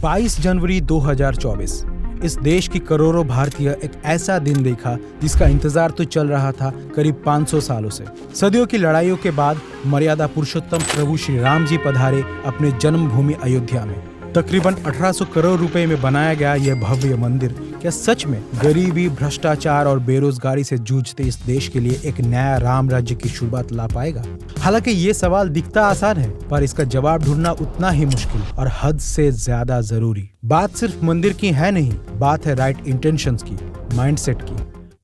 22 जनवरी 2024 इस देश की करोड़ों भारतीय एक ऐसा दिन देखा जिसका इंतजार तो चल रहा था करीब 500 सालों से। सदियों की लड़ाइयों के बाद मर्यादा पुरुषोत्तम प्रभु श्री राम जी पधारे अपने जन्मभूमि अयोध्या में। तकरीबन 1800 करोड़ रुपए में बनाया गया यह भव्य मंदिर क्या सच में गरीबी, भ्रष्टाचार और बेरोजगारी से जूझते इस देश के लिए एक नया राम राज्य की शुरुआत ला पाएगा? हालांकि ये सवाल दिखता आसान है, पर इसका जवाब ढूंढना उतना ही मुश्किल और हद से ज्यादा जरूरी। बात सिर्फ मंदिर की है नहीं, बात है राइट इंटेंशंस की, माइंडसेट की,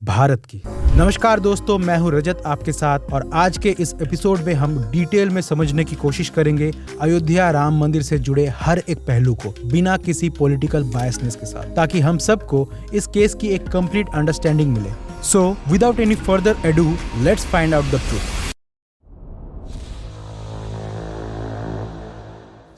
भारत की। नमस्कार दोस्तों, मैं हूं रजत आपके साथ और आज के इस एपिसोड में हम डिटेल में समझने की कोशिश करेंगे अयोध्या राम मंदिर से जुड़े हर एक पहलू को बिना किसी पॉलिटिकल बायसनेस के साथ, ताकि हम सबको इस केस की एक कंप्लीट अंडरस्टैंडिंग मिले। So without any further edu, let's find out the truth.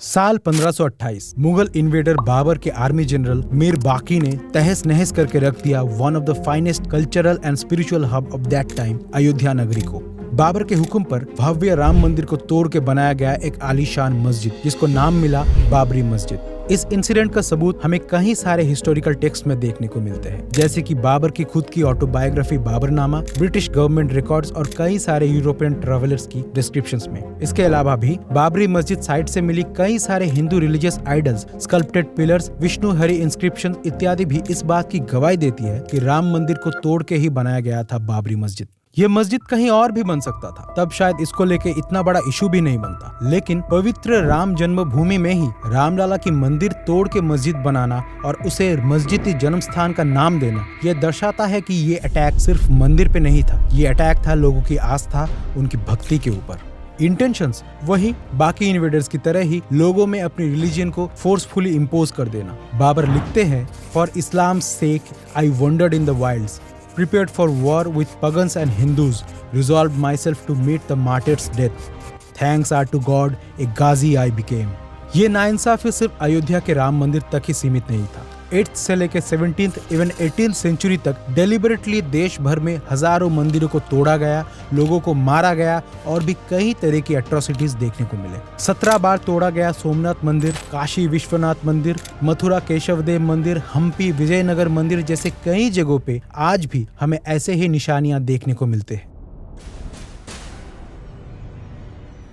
साल 1528 मुगल इन्वेडर बाबर के आर्मी जनरल मीर बाकी ने तहस नहस करके रख दिया one of the finest cultural and spiritual hub of that time Ayodhya नगरी को। बाबर के हुक्म पर भव्य राम मंदिर को तोड़ के बनाया गया एक आलीशान मस्जिद जिसको नाम मिला बाबरी मस्जिद। इस इंसिडेंट का सबूत हमें कई सारे हिस्टोरिकल टेक्स्ट में देखने को मिलते हैं, जैसे कि बाबर की खुद की autobiography Baburnama, British government records और कई सारे यूरोपियन ट्रैवलर्स की डिस्क्रिप्शंस में। इसके अलावा भी बाबरी मस्जिद साइट से मिली कई सारे Hindu religious idols, sculpted pillars, Vishnu Hari inscription इत्यादि भी इस बात की गवाही देती है कि राम मंदिर को तोड़ के ही बनाया गया था बाबरी मस्जिद। ये मस्जिद कहीं और भी बन सकता था, तब शायद इसको लेके इतना बड़ा इशू भी नहीं बनता, लेकिन पवित्र राम जन्मभूमि में ही रामलला की मंदिर तोड़ के मस्जिद बनाना और उसे मस्जिदी जन्म स्थान का नाम देना, ये दर्शाता है कि ये अटैक सिर्फ मंदिर पे नहीं था, ये अटैक था लोगों की आस्था, उनकी भक्ति के ऊपर। इंटेंशंस वही बाकी इन्वेडर्स की तरह ही लोगों में अपनी रिलीजन को फोर्सफुली इम्पोज कर देना। बाबर लिखते हैं, for Islam sake I wandered in the wilds, prepared for war with pagans and Hindus, resolved myself to meet the martyr's death. Thanks are to God, a Ghazi I became. ये नाइंसाफी सिर्फ अयोध्या के राम मंदिर तक ही सीमित नहीं था। 8th से लेकर 17th इवन 18th सेंचुरी तक डेलिबरेटली देश भर में हजारों मंदिरों को तोड़ा गया, लोगों को मारा गया और भी कई तरह की एट्रोसिटीज देखने को मिले। 17 बार तोड़ा गया सोमनाथ मंदिर, काशी विश्वनाथ मंदिर, मथुरा केशवदेव मंदिर, हम्पी विजयनगर मंदिर जैसे कई जगहों पे आज भी हमें ऐसे ही निशानियां देखने को मिलते हैं।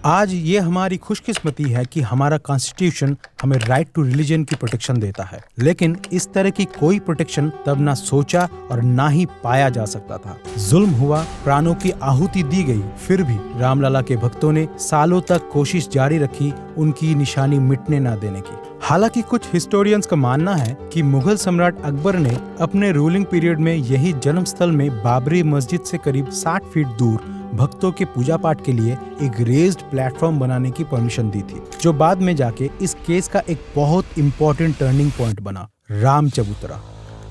आज ये हमारी खुशकिस्मती है कि हमारा कॉन्स्टिट्यूशन हमें राइट टू रिलीजन की प्रोटेक्शन देता है, लेकिन इस तरह की कोई प्रोटेक्शन तब ना सोचा और ना ही पाया जा सकता था। जुल्म हुआ, प्राणों की आहुति दी गई, फिर भी रामलला के भक्तों ने सालों तक कोशिश जारी रखी उनकी निशानी मिटने ना देने की। हालांकि कुछ हिस्टोरियंस का मानना है कि मुगल सम्राट अकबर ने अपने रूलिंग पीरियड में यही जन्म स्थल में बाबरी मस्जिद से करीब 60 फीट दूर भक्तों के पूजा पाठ के लिए एक रेज्ड प्लेटफॉर्म बनाने की परमिशन दी थी, जो बाद में जाके इस केस का एक बहुत इंपॉर्टेंट टर्निंग पॉइंट बना। राम चबूतरा।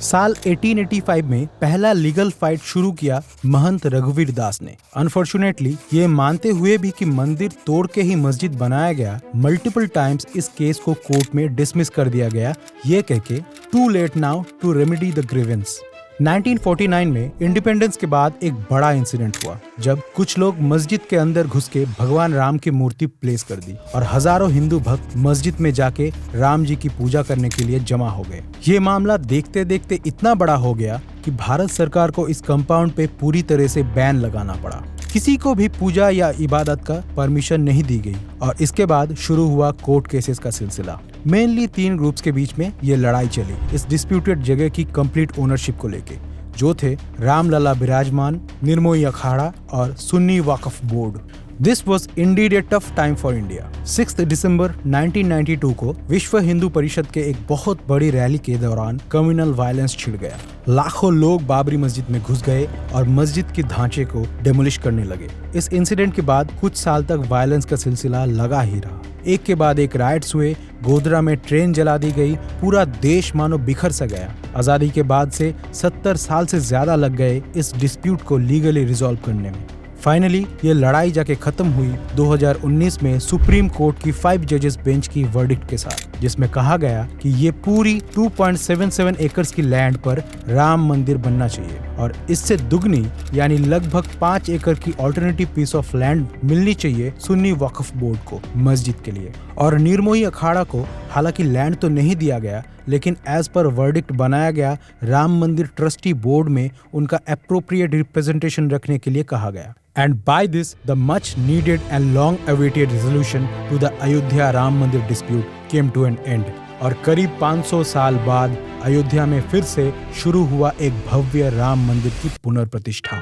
साल 1885 में पहला लीगल फाइट शुरू किया महंत रघुवीर दास ने। अनफॉर्चुनेटली ये मानते हुए भी कि मंदिर तोड़ के ही मस्जिद बनाया गया, मल्टीपल टाइम्स इस केस को कोर्ट में डिसमिस कर दिया गया, ये कह के too late now to remedy the grievance. 1949 में इंडिपेंडेंस के बाद एक बड़ा इंसिडेंट हुआ जब कुछ लोग मस्जिद के अंदर घुस के भगवान राम की मूर्ति प्लेस कर दी और हजारों हिंदू भक्त मस्जिद में जाके राम जी की पूजा करने के लिए जमा हो गए। ये मामला देखते देखते इतना बड़ा हो गया कि भारत सरकार को इस कंपाउंड पे पूरी तरह से बैन लगाना पड़ा। किसी को भी पूजा या इबादत का परमिशन नहीं दी गई और इसके बाद शुरू हुआ कोर्ट केसेस का सिलसिला। मेनली 3 ग्रुप्स के बीच में ये लड़ाई चली इस डिस्प्यूटेड जगह की कंप्लीट ओनरशिप को लेके, जो थे रामलला विराजमान, निर्मोही अखाड़ा और Sunni Waqf board. This was indeed a tough time for India. 6 दिसंबर 1992 को विश्व हिंदू परिषद के एक बहुत बड़ी रैली के दौरान कम्युनल वायलेंस छिड़ गया। लाखों लोग बाबरी मस्जिद में घुस गए और मस्जिद के ढांचे को डेमोलिश करने लगे। इस इंसिडेंट के बाद कुछ साल तक वायलेंस का सिलसिला लगा ही रहा। एक के बाद एक राइट्स हुए, गोधरा में ट्रेन जला दी गई, पूरा देश मानो बिखर सा गया। आजादी के बाद से 70 साल से ज्यादा लग गए इस डिस्प्यूट को लीगली रिजॉल्व करने में। फाइनली ये लड़ाई जाके खत्म हुई 2019 में सुप्रीम कोर्ट की 5 जजेस बेंच की वर्डिक्ट के साथ। जिसमें कहा गया कि ये पूरी 2.77 एकर्स की लैंड पर राम मंदिर बनना चाहिए और इससे दुगनी यानी लगभग 5 एकड़ की ऑल्टरनेटिव पीस ऑफ लैंड मिलनी चाहिए सुन्नी वक्फ बोर्ड को मस्जिद के लिए। और निर्मोही अखाड़ा को हालांकि लैंड तो नहीं दिया गया, लेकिन एज पर वर्डिक्ट बनाया गया राम मंदिर ट्रस्टी बोर्ड में उनका एप्रोप्रिएट रिप्रेजेंटेशन रखने के लिए कहा गया। And by this, the much needed and long awaited resolution to the Ayodhya Ram Mandir dispute came to an end. और करीब 500 साल बाद अयोध्या में फिर से शुरू हुआ एक भव्य राम मंदिर की पुनर्प्रतिष्ठा।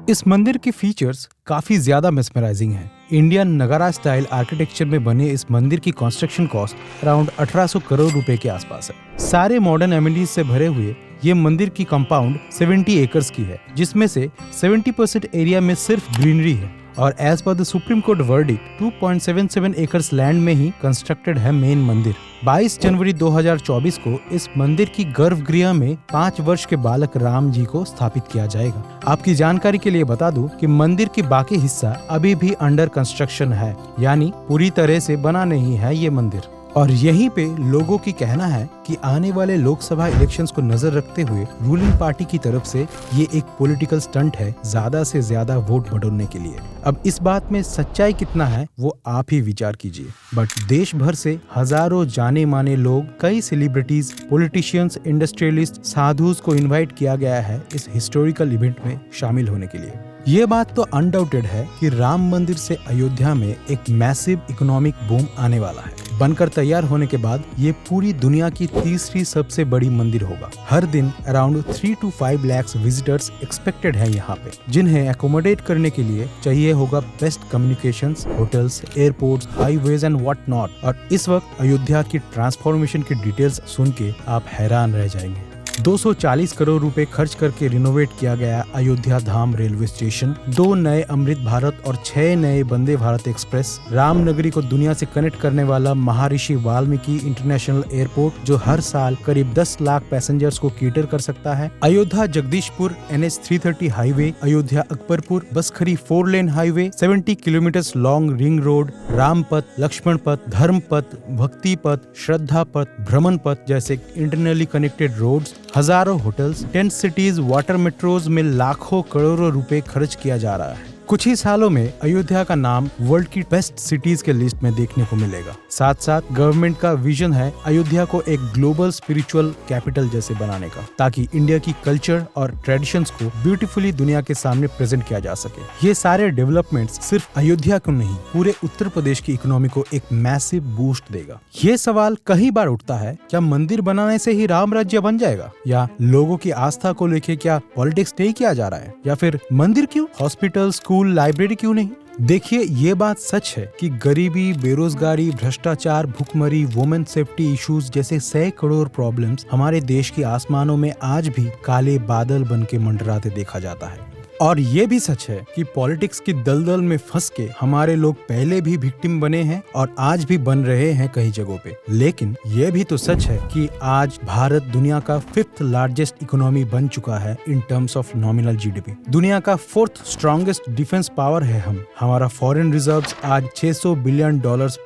इस मंदिर के फीचर्स काफी ज्यादा मेस्मराइजिंग हैं। इंडियन नगारा स्टाइल आर्किटेक्चर में बने इस मंदिर की कंस्ट्रक्शन कॉस्ट अराउंड 1800 करोड़ रुपए के आसपास है। सारे मॉडर्न एमिनिटीज से भरे हुए ये मंदिर की कंपाउंड 70 एकर्स की है, जिसमें से 70% एरिया में सिर्फ ग्रीनरी है और as per the supreme court verdict 2.77 acres land में ही कंस्ट्रक्टेड है मेन मंदिर। 22 जनवरी 2024 को इस मंदिर की गर्भगृह में 5 वर्ष के बालक राम जी को स्थापित किया जाएगा। आपकी जानकारी के लिए बता दूं कि मंदिर की बाकी हिस्सा अभी भी अंडर कंस्ट्रक्शन है, यानी पूरी तरह से बना नहीं है ये मंदिर। और यहीं पे लोगों की कहना है कि आने वाले लोकसभा इलेक्शंस को नजर रखते हुए रूलिंग पार्टी की तरफ से ये एक पॉलिटिकल स्टंट है ज्यादा से ज्यादा वोट बटोरने के लिए। अब इस बात में सच्चाई कितना है वो आप ही विचार कीजिए। बट देश भर से हजारों जाने माने लोग, कई सेलिब्रिटीज, पॉलिटिशियंस, इंडस्ट्रियलिस्ट, साधुज को इन्वाइट किया गया है इस हिस्टोरिकल इवेंट में शामिल होने के लिए। ये बात तो अनडाउटेड है कि राम मंदिर से अयोध्या में एक मैसिव इकोनॉमिक बूम आने वाला है। बनकर तैयार होने के बाद ये पूरी दुनिया की तीसरी सबसे बड़ी मंदिर होगा। हर दिन around 3 to 5 lakh visitors expected हैं यहाँ पे, जिन्हें एकोमोडेट करने के लिए चाहिए होगा best communications, hotels, airports, highways and what not. और इस वक्त अयोध्या की ट्रांसफॉर्मेशन की डिटेल्स सुन के आप हैरान रह जाएंगे। 240 करोड़ रुपए खर्च करके रिनोवेट किया गया अयोध्या धाम रेलवे स्टेशन, 2 नए अमृत भारत और 6 नए वंदे भारत एक्सप्रेस, रामनगरी को दुनिया से कनेक्ट करने वाला महर्षि वाल्मीकि इंटरनेशनल एयरपोर्ट जो हर साल करीब 10 लाख पैसेंजर्स को कैटर कर सकता है, Ayodhya Jagdishpur NH 330 highway, Ayodhya Akbarpur Baskhari 4 lane highway, 70 kilometre long ring road, Ram Path, Lakshman पथ, धर्म पथ, भक्ति पथ, श्रद्धा पथ, भ्रमण पथ जैसे इंटरनली कनेक्टेड रोड्स, हजारों hotels, tent cities, water metros में लाखों करोड़ों रुपए खर्च किया जा रहा है। कुछ ही सालों में अयोध्या का नाम वर्ल्ड की बेस्ट सिटीज के लिस्ट में देखने को मिलेगा। साथ साथ गवर्नमेंट का विजन है अयोध्या को एक ग्लोबल स्पिरिचुअल कैपिटल जैसे बनाने का, ताकि इंडिया की कल्चर और ट्रेडिशंस को ब्यूटीफुली दुनिया के सामने प्रेजेंट किया जा सके। ये सारे डेवलपमेंट्स सिर्फ अयोध्या को नहीं, पूरे उत्तर प्रदेश की इकोनॉमी को एक मैसिव बूस्ट देगा। ये सवाल कई बार उठता है, क्या मंदिर बनाने से ही राम राज्य बन जाएगा, या लोगों की आस्था को लेके क्या पॉलिटिक्स नहीं किया जा रहा है, या फिर मंदिर क्यों, हॉस्पिटल, स्कूल, लाइब्रेरी क्यों नहीं। देखिए, ये बात सच है कि गरीबी, बेरोजगारी, भ्रष्टाचार, भुखमरी, वुमेन सेफ्टी इश्यूज जैसे सैकड़ों प्रॉब्लम्स हमारे देश के आसमानों में आज भी काले बादल बन के मंडराते देखा जाता है। और ये भी सच है कि पॉलिटिक्स की दलदल में फंस के हमारे लोग पहले भी विक्टिम बने हैं और आज भी बन रहे हैं कई जगहों पे। लेकिन ये भी तो सच है कि आज भारत दुनिया का 5th लार्जेस्ट इकोनॉमी बन चुका है in terms of nominal GDP। दुनिया का 4th स्ट्रॉन्गेस्ट डिफेंस पावर है हम। हमारा फॉरेन रिजर्व्स आज $600 बिलियन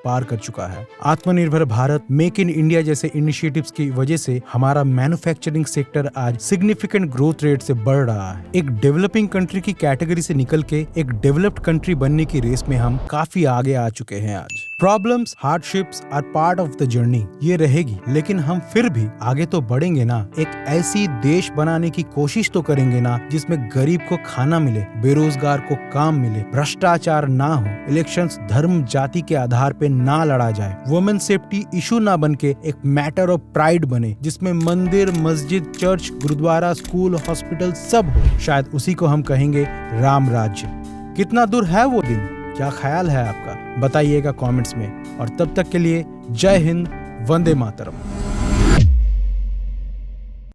पार कर चुका है। आत्मनिर्भर भारत, मेक इन इंडिया जैसे इनिशिएटिव्स की वजह से हमारा मैन्युफैक्चरिंग सेक्टर आज सिग्निफिकेंट ग्रोथ रेट से बढ़ रहा है। एक डेवलपिंग कंट्री की कैटेगरी से निकल के एक डेवलप्ड कंट्री बनने की रेस में हम काफी आगे आ चुके हैं आज। Problems, hardships are part of the journey, ये रहेगी, लेकिन हम फिर भी आगे तो बढ़ेंगे ना। एक ऐसी देश बनाने की कोशिश तो करेंगे ना जिसमें गरीब को खाना मिले, बेरोजगार को काम मिले, भ्रष्टाचार ना हो, इलेक्शंस धर्म जाति के आधार पे ना लड़ा जाए, वुमेन सेफ्टी इशू ना बन के एक मैटर ऑफ प्राइड बने, जिसमें मंदिर, मस्जिद, चर्च, गुरुद्वारा, स्कूल, हॉस्पिटल सब हो। शायद उसी को हम कहेंगे राम राज्य। कितना दूर है वो दिन, क्या ख्याल है आपका, बताइएगा कमेंट्स में। और तब तक के लिए जय हिंद, वंदे मातरम।